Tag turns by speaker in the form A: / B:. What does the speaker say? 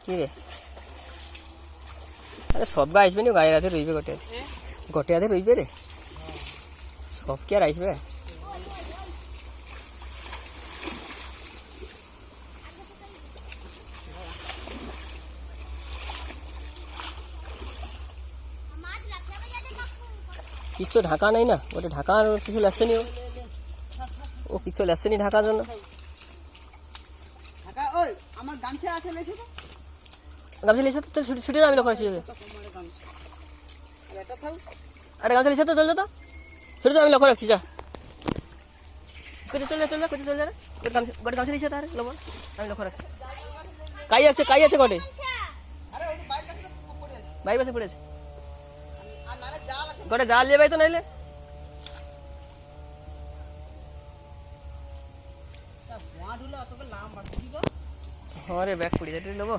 A: কি রে আরে সব গা আসবে নি গায়ের হাতে রইবে গোটে হাতে রইবে রে সব কি আর আসবে কিছু ঢাকা নাই না ওটা ঢাকার কিছু লাগছেনি ও কিছু লাগছেনি ঢাকার জন্য গামছা লিখে তো ছুটে যাবি লক্ষ্য রাখছি আরে গামছা লিখে তো চল তো ছুটে যাবি লক্ষ্য রাখছি যা কোথায় চলে চলে যা গোটে গামছা লিখে তার লবণ আমি লক্ষ্য রাখছি কাই আছে গোটে বাইক বাসে পড়েছে গোটে জাল নিয়ে ভাই তো নাইলে হ্যাঁ রে ব্যাগ পড়ে যাবে নেবো